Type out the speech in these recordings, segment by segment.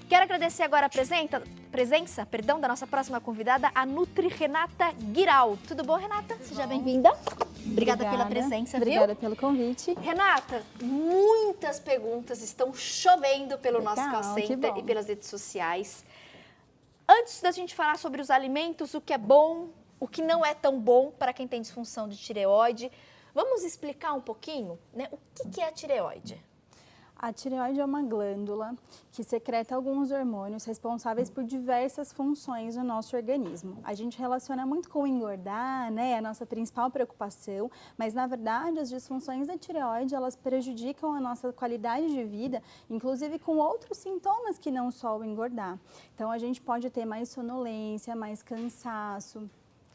Quero agradecer agora a presença da nossa próxima convidada, a Nutri Renata Guiral. Tudo bom, Renata? Seja bem-vinda. Obrigada pela presença, Obrigada pelo convite. Renata, muitas perguntas estão chovendo pelo nosso call center e pelas redes sociais. Antes da gente falar sobre os alimentos, o que é bom, o que não é tão bom para quem tem disfunção de tireoide, vamos explicar um pouquinho, né, o que é a tireoide? A tireoide é uma glândula que secreta alguns hormônios responsáveis por diversas funções no nosso organismo. A gente relaciona muito com engordar, né, a nossa principal preocupação, mas na verdade as disfunções da tireoide, elas prejudicam a nossa qualidade de vida, inclusive com outros sintomas que não só o engordar. Então a gente pode ter mais sonolência, mais cansaço,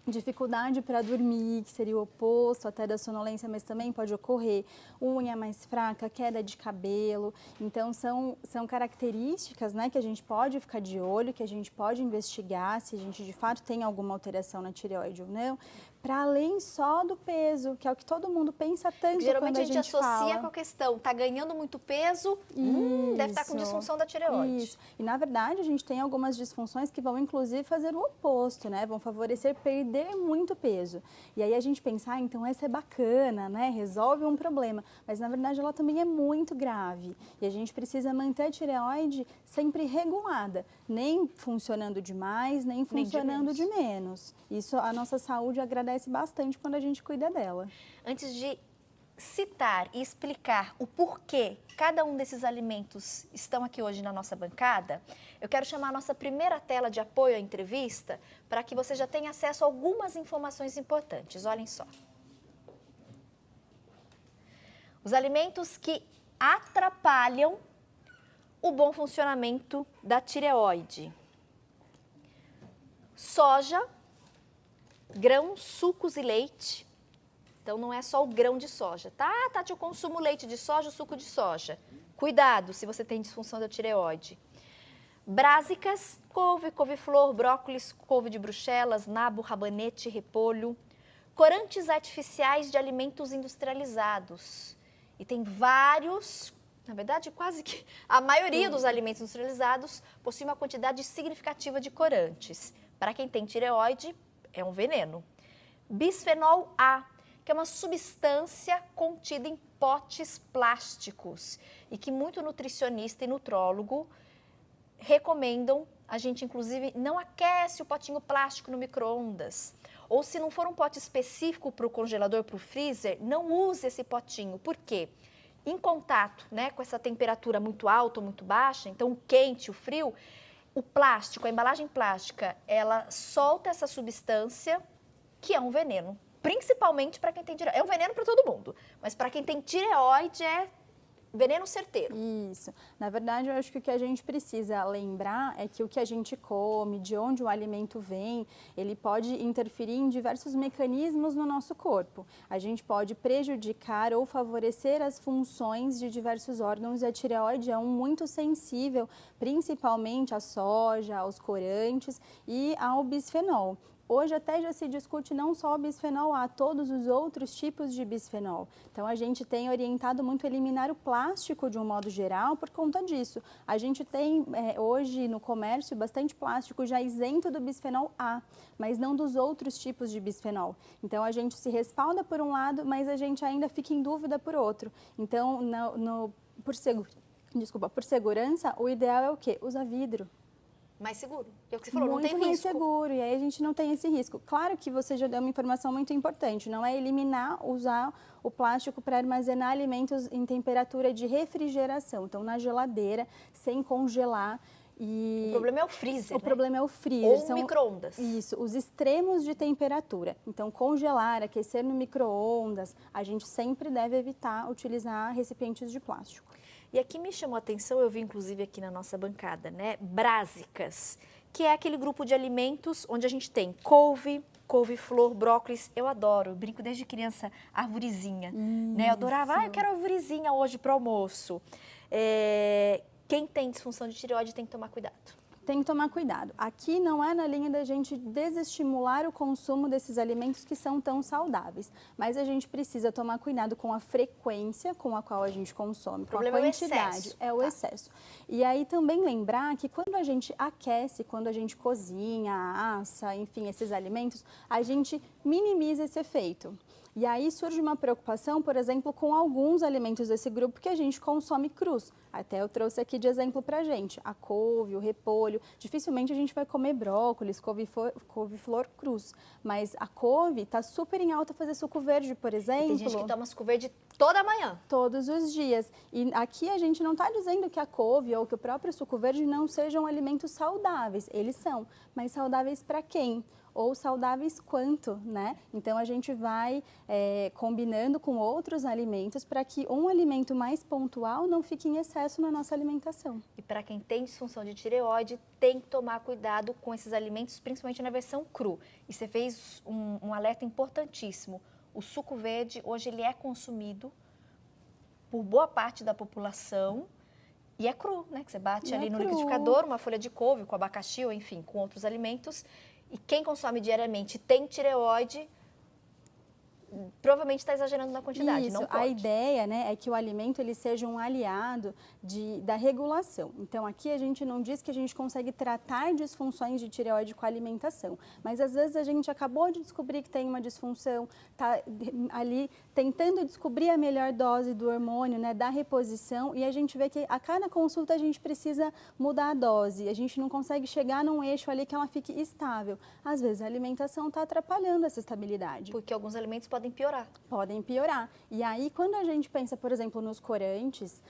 dificuldade para dormir, que seria o oposto até da sonolência, mas também pode ocorrer unha mais fraca, queda de cabelo. Então, são características, né, que a gente pode ficar de olho, que a gente pode investigar se a gente de fato tem alguma alteração na tireoide ou não, para além só do peso, que é o que todo mundo pensa tanto geralmente quando a gente associa com a questão, tá ganhando muito peso, deve estar com disfunção da tireoide. Isso. E na verdade a gente tem algumas disfunções que vão inclusive fazer o oposto, né? Vão favorecer perder muito peso. E aí a gente pensa, então essa é bacana, né? Resolve um problema. Mas na verdade ela também é muito grave. E a gente precisa manter a tireoide sempre regulada, nem funcionando demais, nem funcionando de menos. Isso a nossa saúde agradece bastante quando a gente cuida dela. Antes de citar e explicar o porquê cada um desses alimentos estão aqui hoje na nossa bancada, eu quero chamar a nossa primeira tela de apoio à entrevista para que você já tenha acesso a algumas informações importantes. Olhem só. Os alimentos que atrapalham o bom funcionamento da tireoide. Soja, grãos, sucos e leite. Então, não é só o grão de soja, tá? Tati, eu consumo leite de soja, suco de soja. Cuidado se você tem disfunção da tireoide. Brásicas, couve, couve-flor, brócolis, couve de bruxelas, nabo, rabanete, repolho. Corantes artificiais de alimentos industrializados. E tem vários, na verdade, quase que a maioria dos alimentos industrializados possui uma quantidade significativa de corantes. Para quem tem tireoide, é um veneno. Bisfenol A, que é uma substância contida em potes plásticos e que muito nutricionista e nutrólogo recomendam. A gente, inclusive, não aquece o potinho plástico no micro-ondas. Ou se não for um pote específico para o congelador, para o freezer, não use esse potinho. Por quê? Em contato, né, com essa temperatura muito alta ou muito baixa, então o quente, o frio, o plástico, a embalagem plástica, ela solta essa substância que é um veneno. Principalmente para quem tem tireoide. É um veneno para todo mundo, mas para quem tem tireoide é veneno certeiro. Isso. Na verdade, eu acho que o que a gente precisa lembrar é que o que a gente come, de onde o alimento vem, ele pode interferir em diversos mecanismos no nosso corpo. A gente pode prejudicar ou favorecer as funções de diversos órgãos e a tireoide é um muito sensível, principalmente à soja, aos corantes e ao bisfenol. Hoje até já se discute não só o bisfenol A, todos os outros tipos de bisfenol. Então a gente tem orientado muito a eliminar o plástico de um modo geral por conta disso. A gente tem hoje no comércio bastante plástico já isento do bisfenol A, mas não dos outros tipos de bisfenol. Então a gente se respalda por um lado, mas a gente ainda fica em dúvida por outro. Então por segurança, o ideal é o quê? Usar vidro. Mais seguro. É o que você falou, muito não tem risco. Mais seguro, e aí a gente não tem esse risco. Claro que você já deu uma informação muito importante, não é usar o plástico para armazenar alimentos em temperatura de refrigeração, então na geladeira, sem congelar. O problema é o freezer, O problema é o freezer. Ou o micro-ondas. Isso, os extremos de temperatura. Então, congelar, aquecer no micro-ondas, a gente sempre deve evitar utilizar recipientes de plástico. E aqui me chamou a atenção, eu vi inclusive aqui na nossa bancada, né, brásicas, que é aquele grupo de alimentos onde a gente tem couve, couve-flor, brócolis. Eu adoro, brinco desde criança, arvorezinha, né? Eu adorava, eu quero arvorezinha hoje para o almoço. Quem tem disfunção de tireoide tem que tomar cuidado. tem que tomar cuidado. Aqui não é na linha da gente desestimular o consumo desses alimentos que são tão saudáveis, mas a gente precisa tomar cuidado com a frequência com a qual a gente consome, com a quantidade. É o excesso. E aí também lembrar que quando a gente aquece, quando a gente cozinha, assa, enfim, esses alimentos, a gente minimiza esse efeito. E aí surge uma preocupação, por exemplo, com alguns alimentos desse grupo que a gente consome crus. Até eu trouxe aqui de exemplo pra gente, a couve, o repolho. Dificilmente a gente vai comer brócolis, couve-flor crus. Mas a couve está super em alta fazer suco verde, por exemplo. E tem gente que toma suco verde toda manhã. Todos os dias. E aqui a gente não está dizendo que a couve ou que o próprio suco verde não sejam alimentos saudáveis. Eles são. Mas saudáveis para quem? Ou saudáveis quanto, né? Então, a gente vai combinando com outros alimentos para que um alimento mais pontual não fique em excesso na nossa alimentação. E para quem tem disfunção de tireoide, tem que tomar cuidado com esses alimentos, principalmente na versão cru. E você fez um alerta importantíssimo. O suco verde, hoje, ele é consumido por boa parte da população e é cru, né? Que você bate ali no liquidificador, uma folha de couve com abacaxi ou, enfim, com outros alimentos. E quem consome diariamente tem tireoide, provavelmente está exagerando na quantidade, Isso, não pode. A ideia, né, é que o alimento ele seja um aliado da regulação. Então, aqui a gente não diz que a gente consegue tratar disfunções de tireoide com a alimentação, mas às vezes a gente acabou de descobrir que tem uma disfunção, está ali tentando descobrir a melhor dose do hormônio, né, da reposição, e a gente vê que a cada consulta a gente precisa mudar a dose, a gente não consegue chegar num eixo ali que ela fique estável. Às vezes a alimentação está atrapalhando essa estabilidade. Porque alguns alimentos podem piorar. Podem piorar. E aí, quando a gente pensa, por exemplo, nos corantes,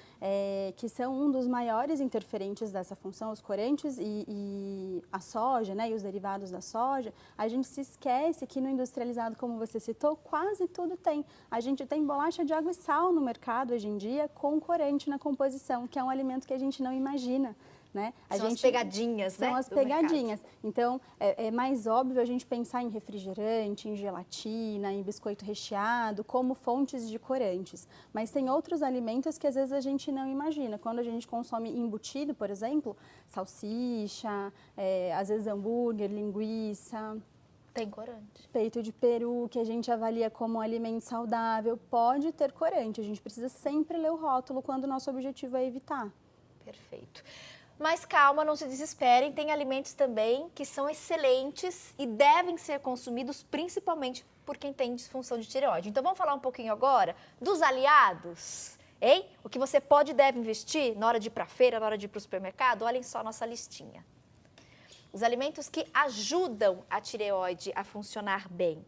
que são um dos maiores interferentes dessa função, os corantes e a soja, né, e os derivados da soja, a gente se esquece que no industrializado, como você citou, quase tudo tem. A gente tem bolacha de água e sal no mercado hoje em dia com corante na composição, que é um alimento que a gente não imagina. Né? São as pegadinhas, né? São as pegadinhas. Então, é mais óbvio a gente pensar em refrigerante, em gelatina, em biscoito recheado, como fontes de corantes. Mas tem outros alimentos que às vezes a gente não imagina. Quando a gente consome embutido, por exemplo, salsicha, às vezes hambúrguer, linguiça. Tem corante. Peito de peru, que a gente avalia como um alimento saudável, pode ter corante. A gente precisa sempre ler o rótulo quando o nosso objetivo é evitar. Perfeito. Mas calma, não se desesperem, tem alimentos também que são excelentes e devem ser consumidos principalmente por quem tem disfunção de tireoide. Então vamos falar um pouquinho agora dos aliados, hein? O que você pode e deve investir na hora de ir para a feira, na hora de ir para o supermercado? Olhem só a nossa listinha. Os alimentos que ajudam a tireoide a funcionar bem.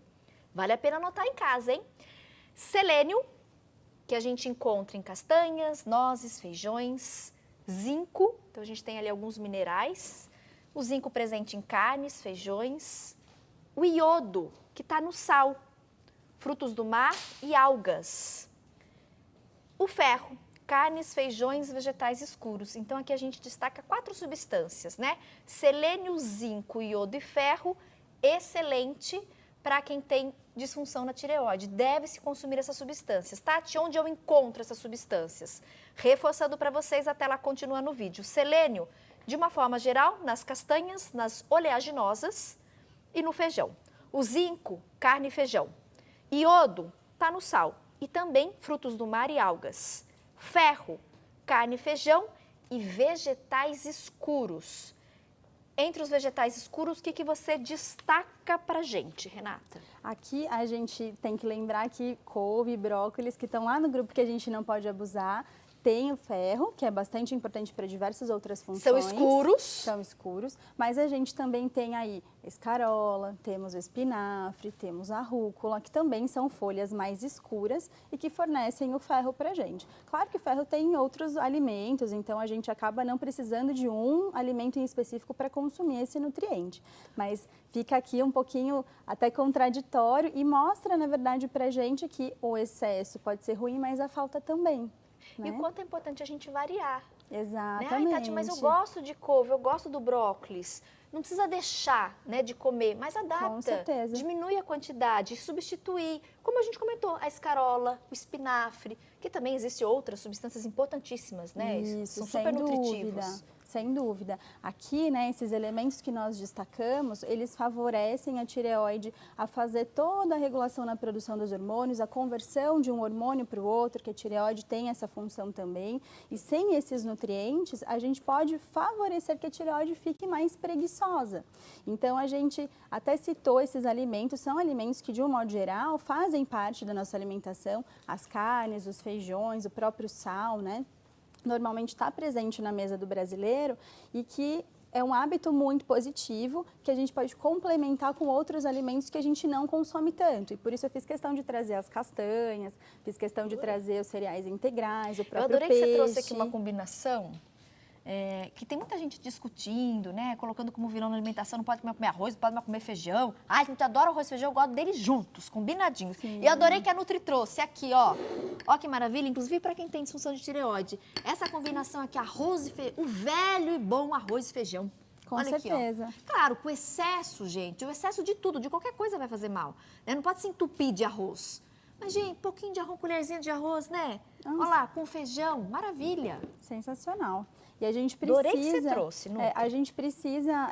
Vale a pena anotar em casa, hein? Selênio, que a gente encontra em castanhas, nozes, feijões. Zinco, então a gente tem ali alguns minerais, o zinco presente em carnes, feijões, o iodo, que está no sal, frutos do mar e algas, o ferro, carnes, feijões, vegetais escuros. Então aqui a gente destaca 4 substâncias, né? Selênio, zinco, iodo e ferro, excelente para quem tem disfunção na tireoide. Deve-se consumir essas substâncias. Tati, onde eu encontro essas substâncias? Reforçando para vocês, a tela continua no vídeo. Selênio, de uma forma geral, nas castanhas, nas oleaginosas e no feijão. O zinco, carne e feijão. Iodo, está no sal. E também frutos do mar e algas. Ferro, carne e feijão e vegetais escuros. Entre os vegetais escuros, o que você destaca pra gente, Renata? Aqui a gente tem que lembrar que couve e brócolis, que estão lá no grupo que a gente não pode abusar, tem o ferro, que é bastante importante para diversas outras funções. São escuros. São escuros, mas a gente também tem aí escarola, temos o espinafre, temos a rúcula, que também são folhas mais escuras e que fornecem o ferro para a gente. Claro que o ferro tem em outros alimentos, então a gente acaba não precisando de um alimento em específico para consumir esse nutriente. Mas fica aqui um pouquinho até contraditório e mostra, na verdade, para a gente que o excesso pode ser ruim, mas a falta também. E o quanto é importante a gente variar. Exatamente. Né? Ai, Tati, mas eu gosto de couve, eu gosto do brócolis. Não precisa deixar, né, de comer, mas adapta. Com certeza. Diminui a quantidade, substituir. Como a gente comentou, a escarola, o espinafre, que também existem outras substâncias importantíssimas, né? Isso, são sem super dúvida. nutritivos. Sem dúvida. Aqui, né, esses elementos que nós destacamos, eles favorecem a tireoide a fazer toda a regulação na produção dos hormônios, a conversão de um hormônio para o outro, que a tireoide tem essa função também. E sem esses nutrientes, a gente pode favorecer que a tireoide fique mais preguiçosa. Então, a gente até citou esses alimentos, são alimentos que, de um modo geral, fazem parte da nossa alimentação, as carnes, os feijões, o próprio sal, né? Normalmente está presente na mesa do brasileiro e que é um hábito muito positivo que a gente pode complementar com outros alimentos que a gente não consome tanto. E por isso eu fiz questão de trazer as castanhas, fiz questão de trazer os cereais integrais, o próprio peixe. Eu adorei que você trouxe aqui uma combinação que tem muita gente discutindo, né? Colocando como vilão na alimentação, não pode comer arroz, não pode comer feijão. Ai, a gente adora arroz e feijão, eu gosto deles juntos, combinadinhos. Sim. E eu adorei que a Nutri trouxe aqui, ó. Ó que maravilha, inclusive para quem tem disfunção de tireoide. Essa combinação aqui, arroz e feijão, o velho e bom arroz e feijão. Com Olha certeza. Aqui, ó. Claro, com excesso, gente, o excesso de tudo, de qualquer coisa vai fazer mal. Né? Não pode se entupir de arroz. Mas, gente, pouquinho de arroz, colherzinha de arroz, né? Nossa. Olha lá, com feijão, maravilha. Sensacional. E a gente precisa, adorei que você trouxe, Nutri. A gente precisa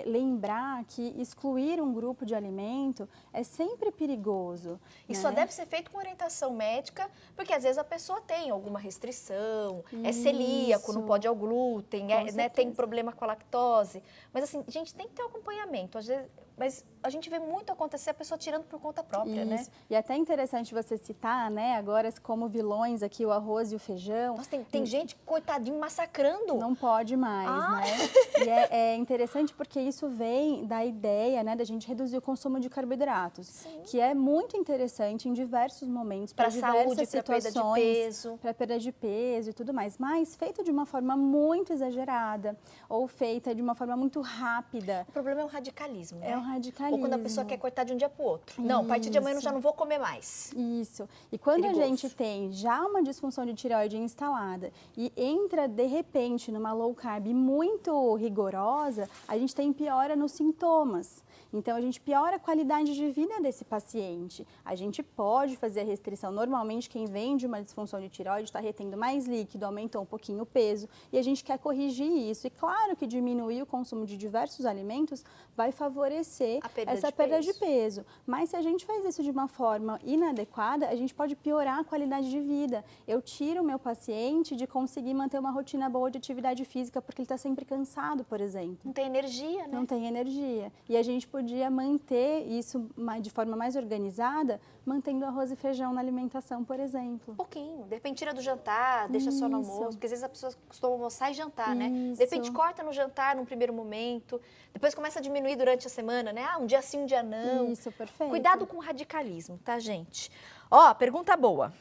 lembrar que excluir um grupo de alimento é sempre perigoso. E né? só deve ser feito com orientação médica, porque às vezes a pessoa tem alguma restrição, é celíaco, não pode ao glúten, né, tem problema com a lactose. Mas assim, a gente tem que ter um acompanhamento. Às vezes, mas a gente vê muito acontecer a pessoa tirando por conta própria, né? E até interessante você citar, né, agora como vilões aqui o arroz e o feijão. Nossa, tem gente, coitadinho, massacrando. Não pode mais, né? E é interessante porque isso vem da ideia, né, da gente reduzir o consumo de carboidratos. Sim. Que é muito interessante em diversos momentos. Para saúde, para perda de peso. Para perda de peso e tudo mais. Mas feito de uma forma muito exagerada ou feita de uma forma muito rápida. O problema é o radicalismo, né? É o radicalismo. Ou quando a pessoa quer cortar de um dia para o outro. Não, a partir de amanhã eu já não vou comer mais. Isso. E quando Perigoso. a gente tem já uma disfunção de tireoide instalada e entra de repente numa low carb muito rigorosa, a gente tem piora nos sintomas. Então, a gente piora a qualidade de vida desse paciente. A gente pode fazer a restrição. Normalmente, quem vem de uma disfunção de tireoide está retendo mais líquido, aumentou um pouquinho o peso e a gente quer corrigir isso. E claro que diminuir o consumo de diversos alimentos vai favorecer essa perda de peso. Mas se a gente faz isso de uma forma inadequada, a gente pode piorar a qualidade de vida. Eu tiro o meu paciente de conseguir manter uma rotina boa de atividade física porque ele está sempre cansado, por exemplo. Não tem energia, né? Não tem energia. E a gente podia manter isso de forma mais organizada, mantendo arroz e feijão na alimentação, por exemplo. Um pouquinho. De repente tira do jantar, deixa só no almoço. Porque às vezes a pessoa costuma almoçar e jantar, né? De repente corta no jantar num primeiro momento. Depois começa a diminuir durante a semana, né? Um dia sim, um dia não. Isso, perfeito. Cuidado com o radicalismo, tá, gente? Ó, pergunta boa.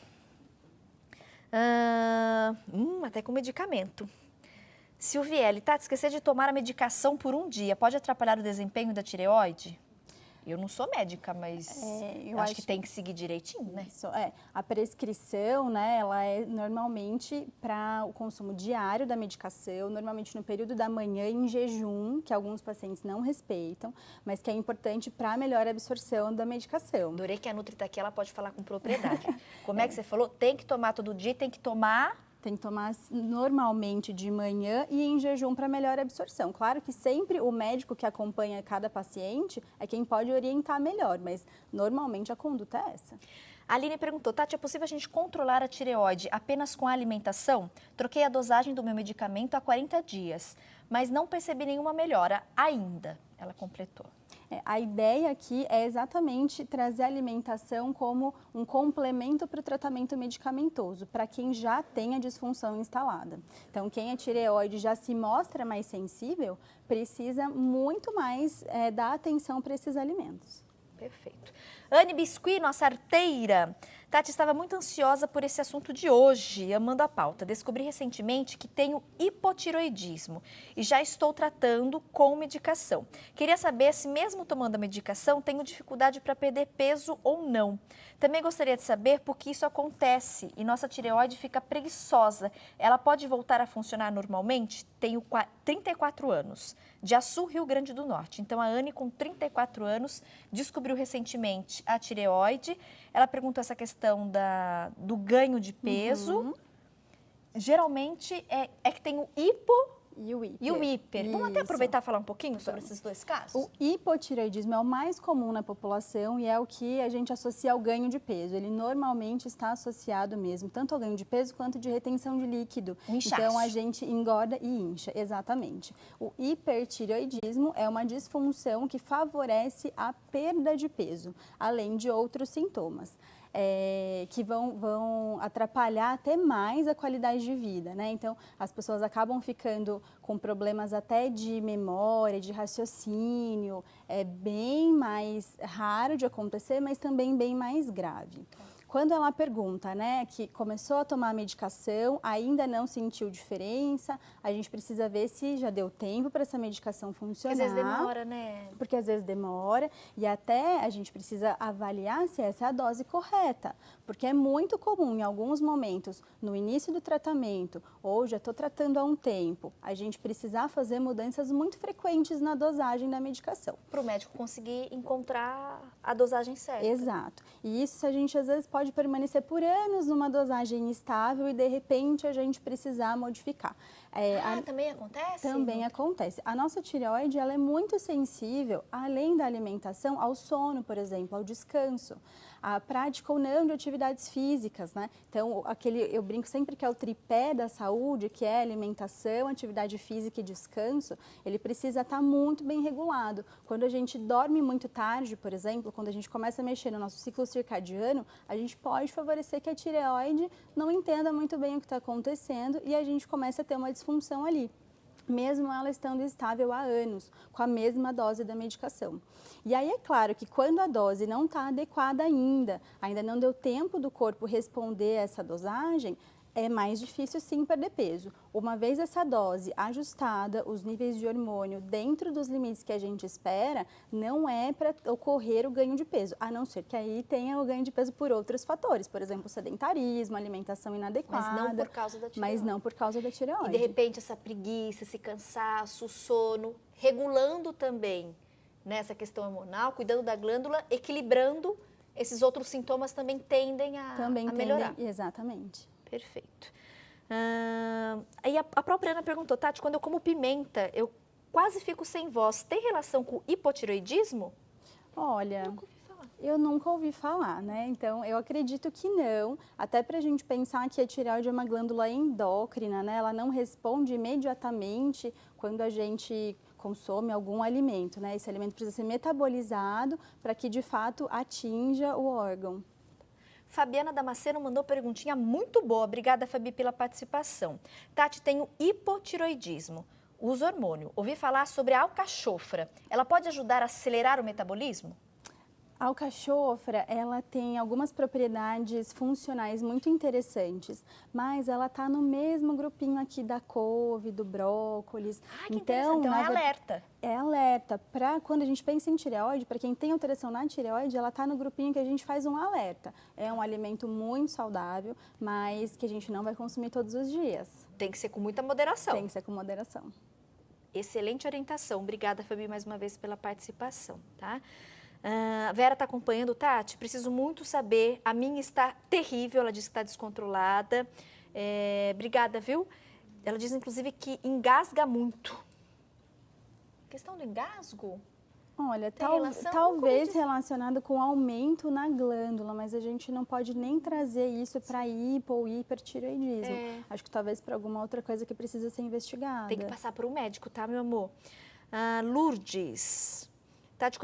Até com medicamento. Silviele, Tati, esquecer de tomar a medicação por um dia pode atrapalhar o desempenho da tireoide? Eu não sou médica, mas eu acho que tem que seguir direitinho, né? Isso, a prescrição, né, ela é normalmente para o consumo diário da medicação, normalmente no período da manhã em jejum, que alguns pacientes não respeitam, mas que é importante para a melhor absorção da medicação. Adorei que a Nutri tá aqui, ela pode falar com propriedade. Como é que você falou? Tem que tomar todo dia, tem que tomar... Tem que tomar normalmente de manhã e em jejum para melhor absorção. Claro que sempre o médico que acompanha cada paciente é quem pode orientar melhor, mas normalmente a conduta é essa. A Aline perguntou, Tati, é possível a gente controlar a tireoide apenas com a alimentação? Troquei a dosagem do meu medicamento há 40 dias, mas não percebi nenhuma melhora ainda, ela completou. A ideia aqui é exatamente trazer a alimentação como um complemento para o tratamento medicamentoso, para quem já tem a disfunção instalada. Então, quem é tireoide já se mostra mais sensível, precisa muito mais dar atenção para esses alimentos. Perfeito. Anne Biscuit, nossa arteira. Tati, estava muito ansiosa por esse assunto de hoje, amando a pauta. Descobri recentemente que tenho hipotiroidismo e já estou tratando com medicação. Queria saber se mesmo tomando a medicação tenho dificuldade para perder peso ou não. Também gostaria de saber por que isso acontece e nossa tireoide fica preguiçosa. Ela pode voltar a funcionar normalmente? Tenho 34 anos, de Açu, Rio Grande do Norte. Então, a Anne, com 34 anos, descobriu recentemente a tireoide. Ela perguntou essa questão do ganho de peso. Geralmente, é que tem o hipo E o hiper. E o hiper. Vamos até Isso. aproveitar e falar um pouquinho sobre esses dois casos? O hipotireoidismo é o mais comum na população e é o que a gente associa ao ganho de peso. Ele normalmente está associado mesmo, tanto ao ganho de peso quanto de retenção de líquido. Um inchaço. Então, a gente engorda e incha, exatamente. O hipertireoidismo é uma disfunção que favorece a perda de peso, além de outros sintomas. Que vão atrapalhar até mais a qualidade de vida, né? Então, as pessoas acabam ficando com problemas até de memória, de raciocínio, é bem mais raro de acontecer, mas também bem mais grave. Quando ela pergunta, né, que começou a tomar a medicação, ainda não sentiu diferença, a gente precisa ver se já deu tempo para essa medicação funcionar. Porque às vezes demora, né? Porque às vezes demora e até a gente precisa avaliar se essa é a dose correta. Porque é muito comum em alguns momentos, no início do tratamento, ou já estou tratando há um tempo, a gente precisar fazer mudanças muito frequentes na dosagem da medicação. Para o médico conseguir encontrar a dosagem certa. Exato. E isso a gente às vezes pode permanecer por anos numa dosagem estável e de repente a gente precisar modificar. Também acontece? Também acontece. A nossa tireoide ela é muito sensível, além da alimentação, ao sono, por exemplo, ao descanso, à prática ou não de atividades físicas, né? Então, eu brinco sempre que é o tripé da saúde, que é alimentação, atividade física e descanso, ele precisa estar muito bem regulado. Quando a gente dorme muito tarde, por exemplo, quando a gente começa a mexer no nosso ciclo circadiano, a gente pode favorecer que a tireoide não entenda muito bem o que está acontecendo e a gente começa a ter uma disfunção ali, mesmo ela estando estável há anos, com a mesma dose da medicação. E aí é claro que quando a dose não está adequada ainda não deu tempo do corpo responder a essa dosagem, é mais difícil sim perder peso. Uma vez essa dose ajustada, os níveis de hormônio dentro dos limites que a gente espera, não é para ocorrer o ganho de peso, a não ser que aí tenha o ganho de peso por outros fatores, por exemplo, sedentarismo, alimentação inadequada. Mas não por causa da tireoide. Mas não por causa da tireoide. E de repente essa preguiça, esse cansaço, o sono, regulando também nessa questão hormonal, cuidando da glândula, equilibrando, esses outros sintomas também tendem a melhorar. Exatamente. Perfeito. Aí a própria Ana perguntou, Tati, quando eu como pimenta, eu quase fico sem voz. Tem relação com hipotireoidismo? Olha, eu nunca ouvi falar, né? Então, eu acredito que não. Até para a gente pensar que a tireoide é uma glândula endócrina, né? Ela não responde imediatamente quando a gente consome algum alimento, né? Esse alimento precisa ser metabolizado para que, de fato, atinja o órgão. Fabiana Damasceno mandou perguntinha muito boa. Obrigada, Fabi, pela participação. Tati, tenho hipotiroidismo. Uso hormônio. Ouvi falar sobre a alcachofra. Ela pode ajudar a acelerar o metabolismo? A alcachofra, ela tem algumas propriedades funcionais muito interessantes, mas ela está no mesmo grupinho aqui da couve, do brócolis. Que então é alerta. É alerta. Para quando a gente pensa em tireoide, para quem tem alteração na tireoide, ela está no grupinho que a gente faz um alerta. É um alimento muito saudável, mas que a gente não vai consumir todos os dias. Tem que ser com muita moderação. Tem que ser com moderação. Excelente orientação. Obrigada, Fabi, mais uma vez pela participação, tá? A Vera está acompanhando, Tati, preciso muito saber, a minha está terrível, ela disse que está descontrolada, obrigada, viu? Ela diz, inclusive, que engasga muito. Questão do engasgo? Olha, talvez relacionado com aumento na glândula, mas a gente não pode nem trazer isso para hipo ou hipertireoidismo. Acho que talvez para alguma outra coisa que precisa ser investigada. Tem que passar por um médico, tá, meu amor? Lourdes... Tati,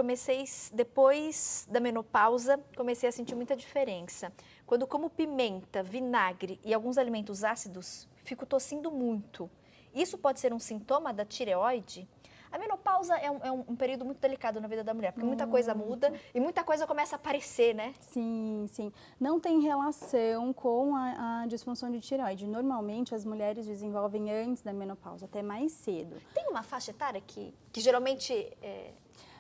depois da menopausa, comecei a sentir muita diferença. Quando como pimenta, vinagre e alguns alimentos ácidos, fico tossindo muito. Isso pode ser um sintoma da tireoide? A menopausa é um período muito delicado na vida da mulher, porque muita coisa muda e muita coisa começa a aparecer, né? Sim, sim. Não tem relação com a disfunção de tireoide. Normalmente, as mulheres desenvolvem antes da menopausa, até mais cedo. Tem uma faixa etária que geralmente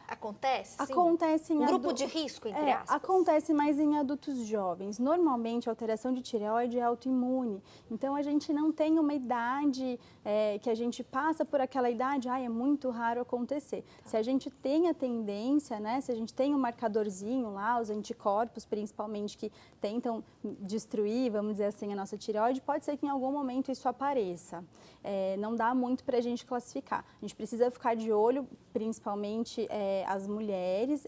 Acontece? Sim. Acontece em grupo de risco, entre aspas. Acontece mais em adultos jovens. Normalmente, a alteração de tireoide é autoimune. Então, a gente não tem uma idade que a gente passa por aquela idade, é muito raro acontecer. Tá. Se a gente tem a tendência, né, se a gente tem um marcadorzinho lá, os anticorpos, principalmente, que tentam destruir, vamos dizer assim, a nossa tireoide, pode ser que em algum momento isso apareça. Não dá muito para a gente classificar. A gente precisa ficar de olho, principalmente as mulheres,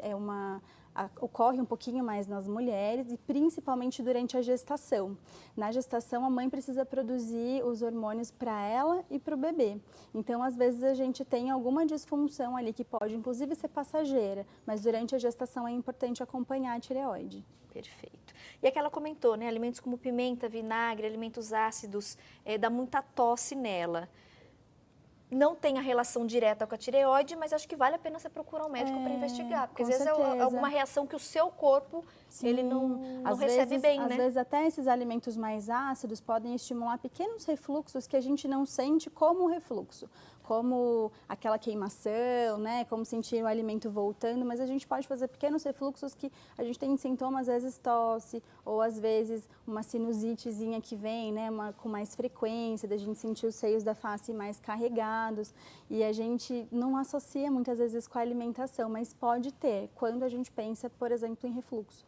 ocorre um pouquinho mais nas mulheres e principalmente durante a gestação. Na gestação, a mãe precisa produzir os hormônios para ela e para o bebê. Então, às vezes, a gente tem alguma disfunção ali que pode, inclusive, ser passageira, mas durante a gestação é importante acompanhar a tireoide. Perfeito. E aquela comentou, né? Alimentos como pimenta, vinagre, alimentos ácidos, dá muita tosse nela. Não tem a relação direta com a tireoide, mas acho que vale a pena você procurar um médico para investigar. Porque às vezes é alguma reação que o seu corpo ele não recebe bem, né? Às vezes até esses alimentos mais ácidos podem estimular pequenos refluxos que a gente não sente como refluxo. Como aquela queimação, né? Como sentir o alimento voltando, mas a gente pode fazer pequenos refluxos que a gente tem sintomas, às vezes tosse, ou às vezes uma sinusitezinha que vem, né? Com mais frequência, da gente sentir os seios da face mais carregados. E a gente não associa muitas vezes com a alimentação, mas pode ter, quando a gente pensa, por exemplo, em refluxo.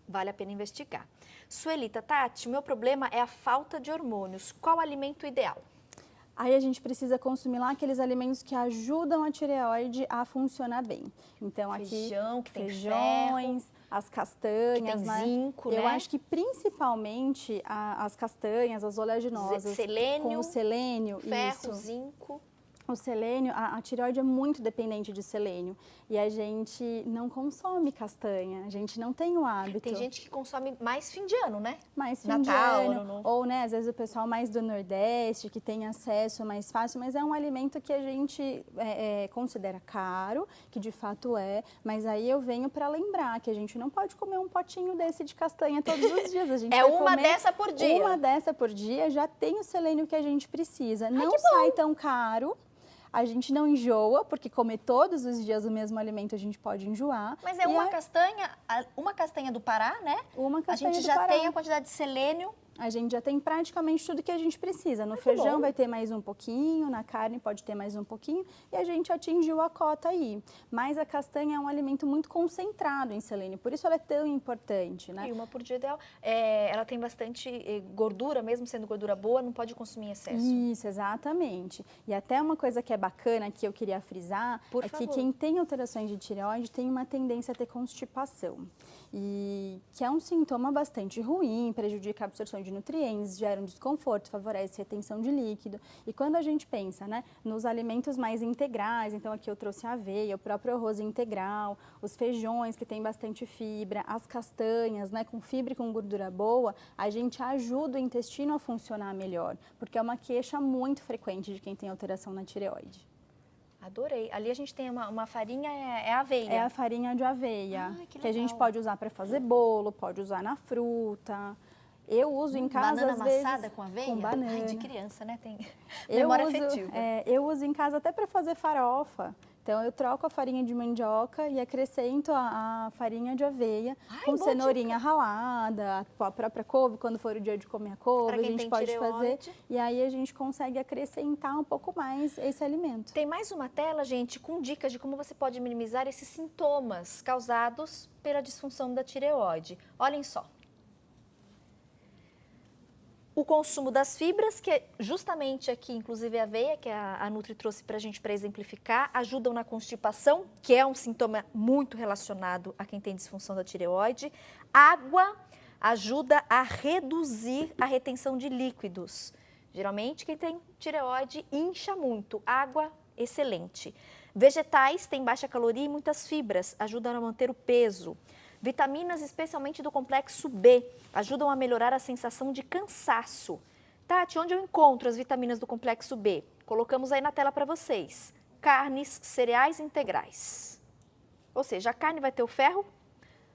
Vale a pena investigar. Suelita, Tati, meu problema é a falta de hormônios. Qual o alimento ideal? Aí a gente precisa consumir lá aqueles alimentos que ajudam a tireoide a funcionar bem. Então feijão, aqui que tem feijões, ferro, as castanhas, que tem zinco, Eu né? acho que principalmente as castanhas, as oleaginosas, selênio, com o selênio, ferro, zinco. O selênio, a tireoide é muito dependente de selênio e a gente não consome castanha, a gente não tem o hábito. Tem gente que consome mais fim de ano, né? Mais fim Natal, de ano, ou né, às vezes o pessoal mais do Nordeste, que tem acesso mais fácil, mas é um alimento que a gente considera caro, que de fato é, mas aí eu venho para lembrar que a gente não pode comer um potinho desse de castanha todos os dias. A gente uma dessa por dia. Uma dessa por dia já tem o selênio que a gente precisa. Não sai tão caro. A gente não enjoa, porque comer todos os dias o mesmo alimento a gente pode enjoar. Mas uma castanha do Pará, né? Uma castanha do Pará. A gente já tem a quantidade de selênio. A gente já tem praticamente tudo que a gente precisa. No feijão vai ter mais um pouquinho, na carne pode ter mais um pouquinho e a gente atingiu a cota aí. Mas a castanha é um alimento muito concentrado em selênio, por isso ela é tão importante, né? E uma por dia ideal. Ela tem bastante gordura, mesmo sendo gordura boa, não pode consumir em excesso. Isso, exatamente. E até uma coisa que é bacana que eu queria frisar que quem tem alterações de tireoide tem uma tendência a ter constipação. E que é um sintoma bastante ruim, prejudica a absorção de nutrientes, gera um desconforto, favorece a retenção de líquido. E quando a gente pensa, né, nos alimentos mais integrais, então aqui eu trouxe a aveia, o próprio arroz integral, os feijões que tem bastante fibra, as castanhas, né, com fibra e com gordura boa, a gente ajuda o intestino a funcionar melhor, porque é uma queixa muito frequente de quem tem alteração na tireoide. Adorei. Ali a gente tem uma farinha, é aveia. É a farinha de aveia, que a gente pode usar para fazer bolo, pode usar na fruta. Eu uso em casa, banana às vezes... amassada com aveia? Com banana. Ai, de criança, né? Tem memória afetiva. Eu uso em casa até para fazer farofa. Então, eu troco a farinha de mandioca e acrescento a farinha de aveia com cenourinha ralada, a própria couve, quando for o dia de comer a couve, a gente pode fazer. E aí, a gente consegue acrescentar um pouco mais esse alimento. Tem mais uma tela, gente, com dicas de como você pode minimizar esses sintomas causados pela disfunção da tireoide. Olhem só. O consumo das fibras, que é justamente aqui, inclusive a aveia, que a Nutri trouxe para a gente para exemplificar, ajudam na constipação, que é um sintoma muito relacionado a quem tem disfunção da tireoide. Água ajuda a reduzir a retenção de líquidos. Geralmente, quem tem tireoide incha muito. Água, excelente. Vegetais têm baixa caloria e muitas fibras, ajudam a manter o peso. Vitaminas, especialmente do complexo B, ajudam a melhorar a sensação de cansaço. Tati, onde eu encontro as vitaminas do complexo B? Colocamos aí na tela para vocês. Carnes, cereais integrais. Ou seja, a carne vai ter o ferro,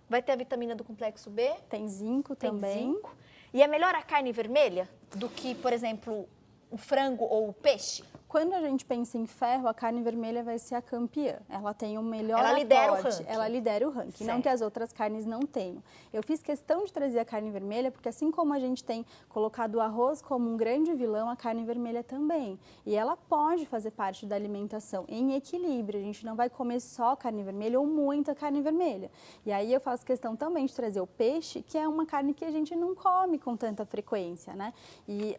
vai ter a vitamina do complexo B. Tem zinco também. Zinco. E é melhor a carne vermelha do que, por exemplo, o frango ou o peixe? Quando a gente pensa em ferro, a carne vermelha vai ser a campeã. Ela tem o melhor Ela lidera o aporte, ranking. ela lidera o ranking, não que as outras carnes não tenham. Eu fiz questão de trazer a carne vermelha, porque assim como a gente tem colocado o arroz como um grande vilão, a carne vermelha também. E ela pode fazer parte da alimentação em equilíbrio. A gente não vai comer só carne vermelha ou muita carne vermelha. E aí eu faço questão também de trazer o peixe, que é uma carne que a gente não come com tanta frequência, né? E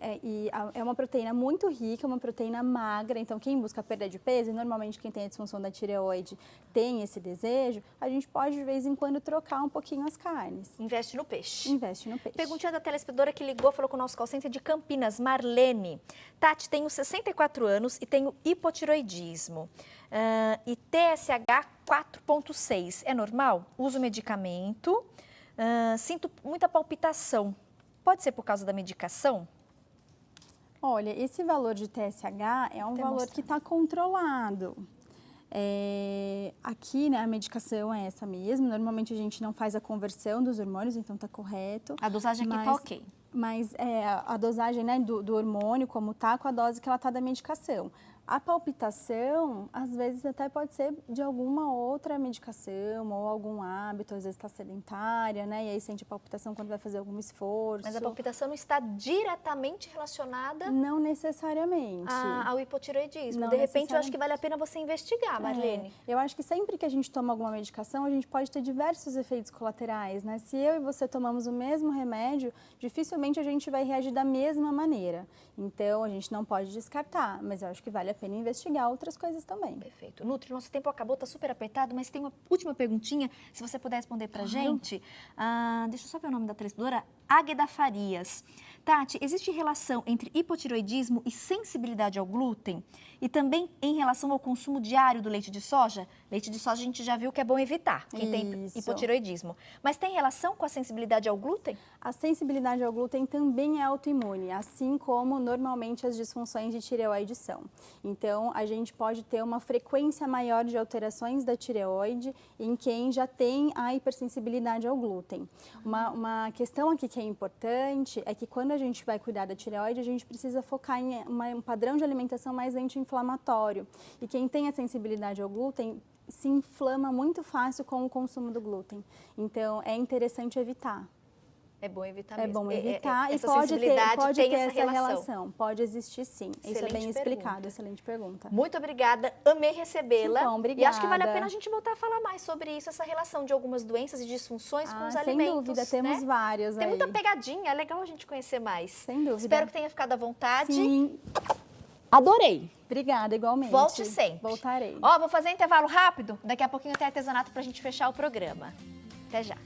é uma proteína muito rica, uma proteína magra. Então, quem busca perda de peso, e normalmente quem tem a disfunção da tireoide tem esse desejo, a gente pode de vez em quando trocar um pouquinho as carnes. Investe no peixe. Investe no peixe. Perguntinha da telespectadora que ligou, falou com o nosso call center de Campinas, Marlene. Tati, tenho 64 anos e tenho hipotiroidismo. E TSH 4.6. É normal? Uso medicamento. Sinto muita palpitação. Pode ser por causa da medicação? Olha, esse valor de TSH é um valor que está controlado. Aqui, né, a medicação é essa mesmo. Normalmente a gente não faz a conversão dos hormônios, então está correto. A dosagem aqui está ok. Mas a dosagem, né, do hormônio, como tá, com a dose que ela tá da medicação. A palpitação, às vezes, até pode ser de alguma outra medicação ou algum hábito, às vezes está sedentária, né? E aí sente palpitação quando vai fazer algum esforço. Mas a palpitação não está diretamente relacionada... Não necessariamente. Ao hipotiroidismo. Não de repente, eu acho que vale a pena você investigar, Marlene. Eu acho que sempre que a gente toma alguma medicação, a gente pode ter diversos efeitos colaterais, né? Se eu e você tomamos o mesmo remédio, dificilmente a gente vai reagir da mesma maneira. Então, a gente não pode descartar, mas eu acho que vale a pena investigar outras coisas também. Perfeito. Nutri, nosso tempo acabou, tá super apertado, mas tem uma última perguntinha, se você puder responder pra gente. Deixa eu só ver o nome da telespectadora. Águeda Farias. Tati, existe relação entre hipotiroidismo e sensibilidade ao glúten? E também em relação ao consumo diário do leite de soja? Leite de soja a gente já viu que é bom evitar, quem tem hipotiroidismo. Mas tem relação com a sensibilidade ao glúten? A sensibilidade ao glúten também é autoimune, assim como normalmente as disfunções de tireoide são. Então, a gente pode ter uma frequência maior de alterações da tireoide em quem já tem a hipersensibilidade ao glúten. Uma questão aqui que é importante é que quando a gente vai cuidar da tireoide, a gente precisa focar em um padrão de alimentação mais anti-inflamatório. E quem tem a sensibilidade ao glúten se inflama muito fácil com o consumo do glúten. Então, é interessante evitar. É bom evitar mesmo. É bom evitar e essa pode ter essa relação. Pode existir sim. Isso é bem explicado, excelente pergunta. Muito obrigada, amei recebê-la. Bom, obrigada. E acho que vale a pena a gente voltar a falar mais sobre isso, essa relação de algumas doenças e disfunções com os alimentos. Sem dúvida, temos várias aí. Tem muita aí. pegadinha, é legal a gente conhecer mais. Sem dúvida. Espero que tenha ficado à vontade. Sim. Adorei. Obrigada, igualmente. Volte sempre. Voltarei. Ó, vou fazer intervalo rápido, daqui a pouquinho tem artesanato pra gente fechar o programa. Até já.